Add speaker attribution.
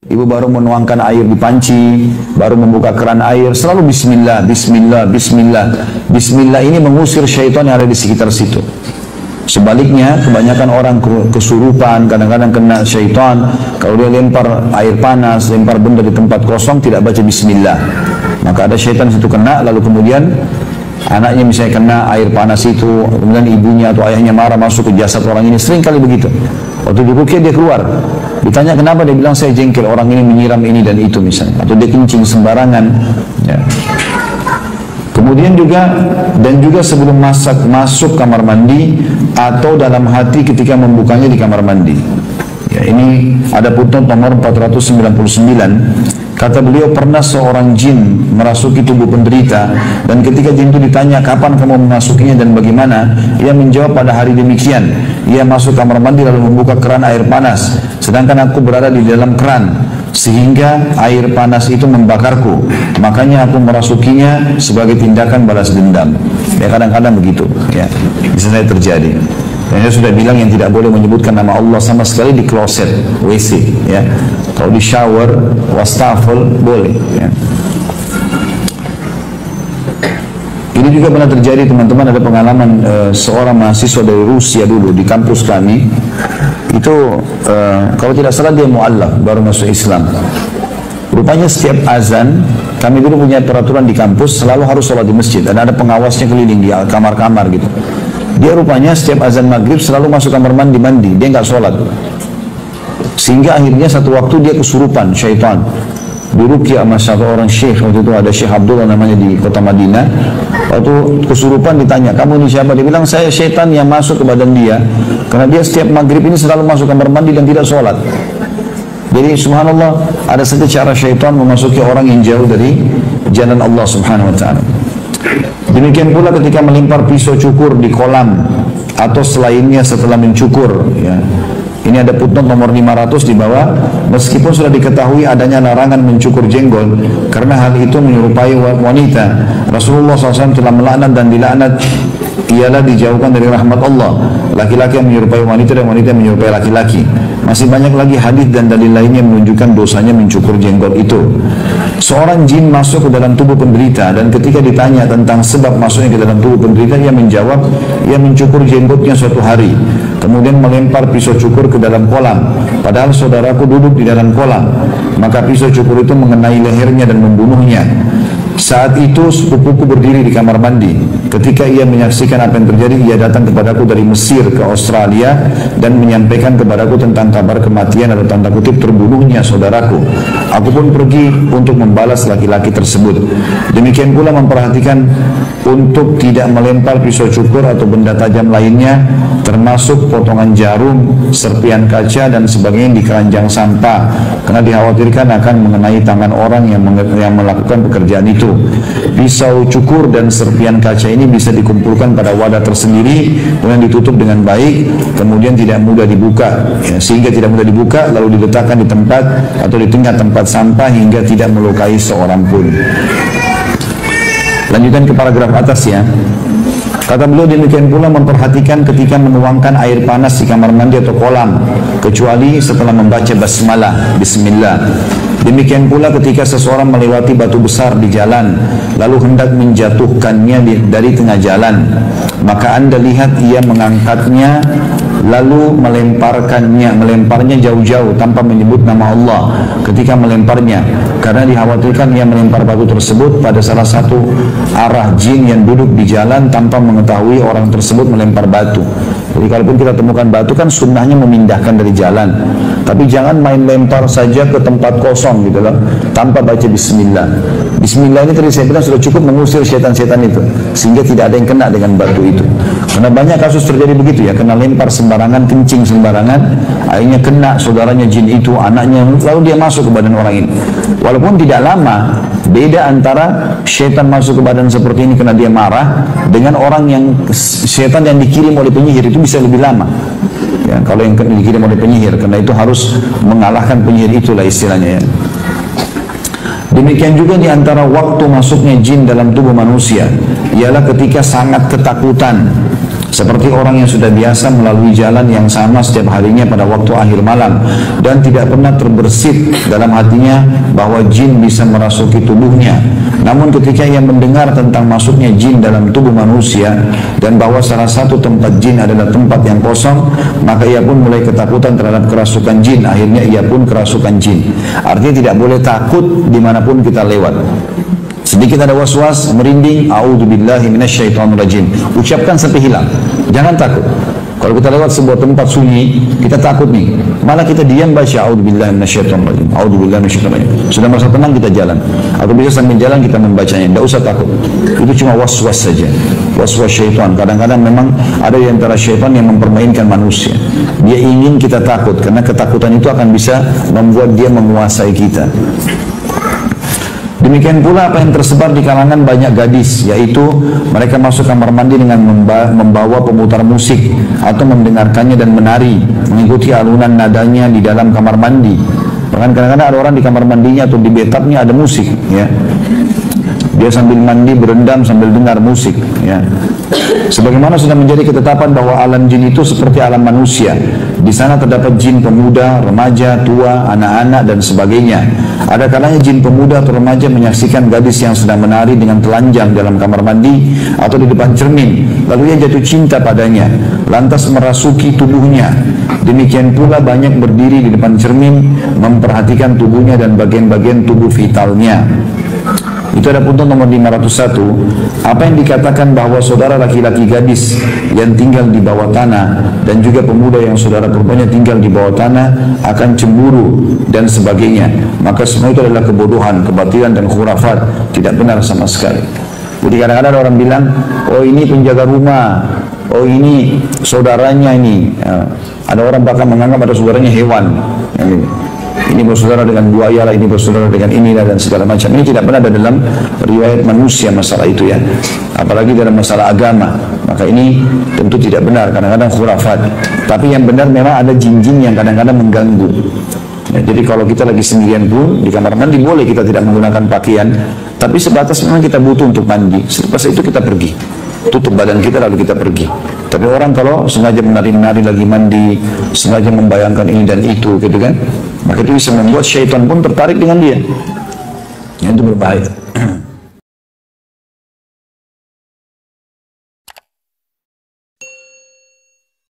Speaker 1: Ibu baru menuangkan air di panci, baru membuka keran air, selalu bismillah, bismillah, bismillah. Bismillah ini mengusir syaitan yang ada di sekitar situ. Sebaliknya, kebanyakan orang kesurupan, kadang-kadang kena syaitan, kalau dia lempar air panas, lempar benda di tempat kosong, tidak baca bismillah. Maka ada syaitan situ kena, lalu kemudian anaknya misalnya kena air panas itu, kemudian ibunya atau ayahnya marah masuk ke jasad orang ini, sering kali begitu. Waktu diruqyah dia keluar, ditanya kenapa, dia bilang saya jengkel orang ini menyiram ini dan itu misalnya, atau dia kencing sembarangan. Ya. Kemudian juga sebelum masuk kamar mandi atau dalam hati ketika membukanya di kamar mandi. Ya, ini ada putnot nomor 499. Kata beliau, pernah seorang jin merasuki tubuh penderita, dan ketika jin itu ditanya kapan kamu memasukinya dan bagaimana, ia menjawab pada hari demikian. Ia masuk kamar mandi lalu membuka keran air panas, sedangkan aku berada di dalam keran, sehingga air panas itu membakarku. Makanya aku merasukinya sebagai tindakan balas dendam. Ya, kadang-kadang begitu. Ya, bisa saya terjadi. Dan saya sudah bilang yang tidak boleh menyebutkan nama Allah sama sekali di kloset, WC. Ya, kalau di shower, wastafel boleh. Ya. Ini juga pernah terjadi teman-teman, ada pengalaman seorang mahasiswa dari Rusia dulu di kampus kami. Itu kalau tidak salah dia mu'allaf, baru masuk Islam. Rupanya setiap azan, kami dulu punya peraturan di kampus, selalu harus sholat di masjid, dan ada pengawasnya keliling di kamar-kamar gitu. Dia rupanya setiap azan maghrib selalu masuk kamar mandi, dia nggak sholat. Sehingga akhirnya satu waktu dia kesurupan, syaitan. Diruqyah sama satu orang syekh, waktu itu ada Syekh Abdullah namanya di kota Madinah. Waktu kesurupan ditanya, kamu ini siapa? Dia bilang, saya syaitan yang masuk ke badan dia, karena dia setiap maghrib ini selalu masuk kamar mandi dan tidak sholat. Jadi subhanallah, ada saja cara syaitan memasuki orang yang jauh dari jalan Allah subhanahu wa ta'ala. Demikian pula ketika melempar pisau cukur di kolam atau selainnya setelah mencukur. Ya. Ini ada putnot nomor 500 di bawah. Meskipun sudah diketahui adanya larangan mencukur jenggol karena hal itu menyerupai wanita, Rasulullah SAW telah melaknat dan dilaknat ialah dijauhkan dari rahmat Allah. Laki-laki yang menyerupai wanita dan wanita yang menyerupai laki-laki. Masih banyak lagi hadis dan dalil lainnya menunjukkan dosanya mencukur jenggot itu. Seorang jin masuk ke dalam tubuh penderita, dan ketika ditanya tentang sebab masuknya ke dalam tubuh penderita, ia menjawab, ia mencukur jenggotnya suatu hari, kemudian melempar pisau cukur ke dalam kolam, padahal saudaraku duduk di dalam kolam. Maka pisau cukur itu mengenai lehernya dan membunuhnya. Saat itu sepupuku berdiri di kamar mandi. Ketika ia menyaksikan apa yang terjadi, ia datang kepadaku dari Mesir ke Australia dan menyampaikan kepadaku tentang kabar kematian atau tanda kutip terbunuhnya saudaraku. Aku pun pergi untuk membalas laki-laki tersebut. Demikian pula memperhatikan untuk tidak melempar pisau cukur atau benda tajam lainnya, termasuk potongan jarum, serpian kaca dan sebagainya di keranjang sampah, karena dikhawatirkan akan mengenai tangan orang yang melakukan pekerjaan itu. Pisau cukur dan serpian kaca ini bisa dikumpulkan pada wadah tersendiri, kemudian ditutup dengan baik, kemudian tidak mudah dibuka, ya, sehingga tidak mudah dibuka, lalu diletakkan di tempat atau di tengah tempat sampah hingga tidak melukai seorang pun. Lanjutkan ke paragraf atas ya. Kata beliau, demikian pula memperhatikan ketika menuangkan air panas di kamar mandi atau kolam, kecuali setelah membaca basmalah, bismillah. Demikian pula ketika seseorang melewati batu besar di jalan, lalu hendak menjatuhkannya dari tengah jalan, maka Anda lihat ia mengangkatnya, lalu melemparnya jauh-jauh tanpa menyebut nama Allah ketika melemparnya, karena dikhawatirkan ia melempar batu tersebut pada salah satu arah jin yang duduk di jalan tanpa mengetahui orang tersebut melempar batu. Jadi kalaupun kita temukan batu, kan sunnahnya memindahkan dari jalan, tapi jangan main lempar saja ke tempat kosong gitu loh, tanpa baca bismillah. Bismillah ini tadi saya bilang sudah cukup mengusir setan-setan itu, sehingga tidak ada yang kena dengan batu itu. Karena banyak kasus terjadi begitu ya, kena lempar sembarangan, kencing sembarangan, akhirnya kena saudaranya jin itu, anaknya, lalu dia masuk ke badan orang ini. Walaupun tidak lama, beda antara setan masuk ke badan seperti ini karena dia marah, dengan orang yang setan yang dikirim oleh penyihir itu bisa lebih lama. Ya, kalau yang dikirim oleh penyihir, karena itu harus mengalahkan penyihir, itulah istilahnya ya. Demikian juga di antara waktu masuknya jin dalam tubuh manusia ialah ketika sangat ketakutan, seperti orang yang sudah biasa melalui jalan yang sama setiap harinya pada waktu akhir malam dan tidak pernah terbersit dalam hatinya bahwa jin bisa merasuki tubuhnya. Namun ketika ia mendengar tentang masuknya jin dalam tubuh manusia dan bahwa salah satu tempat jin adalah tempat yang kosong, maka ia pun mulai ketakutan terhadap kerasukan jin. Akhirnya ia pun kerasukan jin. Artinya tidak boleh takut dimanapun kita lewat. Sedikit ada was-was, merinding, a'udzubillahi minasyaitonirrajim. Ucapkan sampai hilang. Jangan takut. Kalau kita lewat sebuah tempat sunyi, kita takut nih. Malah kita diam baca a'udzubillahi minasyaitonirrajim. A'udzubillahi minasyaitonirrajim. Sudah merasa tenang kita jalan. Atau bisa sambil jalan kita membacanya. Tidak usah takut. Itu cuma was-was saja. Was-was syaitan. Kadang-kadang memang ada di antara syaitan yang mempermainkan manusia. Dia ingin kita takut karena ketakutan itu akan bisa membuat dia menguasai kita. Demikian pula apa yang tersebar di kalangan banyak gadis, yaitu mereka masuk kamar mandi dengan membawa pemutar musik atau mendengarkannya dan menari, mengikuti alunan nadanya di dalam kamar mandi. Bahkan kadang-kadang ada orang di kamar mandinya atau di bathtubnya ada musik, ya. Dia sambil mandi berendam sambil dengar musik, ya. Sebagaimana sudah menjadi ketetapan bahwa alam jin itu seperti alam manusia. Di sana terdapat jin pemuda, remaja, tua, anak-anak dan sebagainya. Ada kalanya jin pemuda atau remaja menyaksikan gadis yang sedang menari dengan telanjang dalam kamar mandi atau di depan cermin. Lalu ia jatuh cinta padanya, lantas merasuki tubuhnya. Demikian pula banyak berdiri di depan cermin, memperhatikan tubuhnya dan bagian-bagian tubuh vitalnya. Itu ada punten nomor 501. Apa yang dikatakan bahwa saudara laki-laki gadis yang tinggal di bawah tanah dan juga pemuda yang saudara perempuannya tinggal di bawah tanah akan cemburu dan sebagainya, maka semua itu adalah kebodohan, kebatilan dan khurafat, tidak benar sama sekali. Jadi kadang-kadang ada orang bilang, oh ini penjaga rumah, oh ini saudaranya ini. Ada orang bahkan menganggap ada saudaranya hewan. Ini bersaudara dengan buaya lah, ini bersaudara dengan inilah dan segala macam. Ini tidak pernah ada dalam riwayat manusia masalah itu, ya. Apalagi dalam masalah agama. Maka ini tentu tidak benar, kadang-kadang khurafat. Tapi yang benar memang ada jin-jin yang kadang-kadang mengganggu. Ya, jadi kalau kita lagi sendirian pun di kamar mandi boleh kita tidak menggunakan pakaian, tapi sebatas memang kita butuh untuk mandi. Selepas itu kita pergi, tutup badan kita lalu kita pergi. Tapi orang kalau sengaja menari-nari lagi mandi, sengaja membayangkan ini dan itu, gitu kan, maka itu bisa membuat syaitan pun tertarik dengan dia. Ya, itu berbahaya.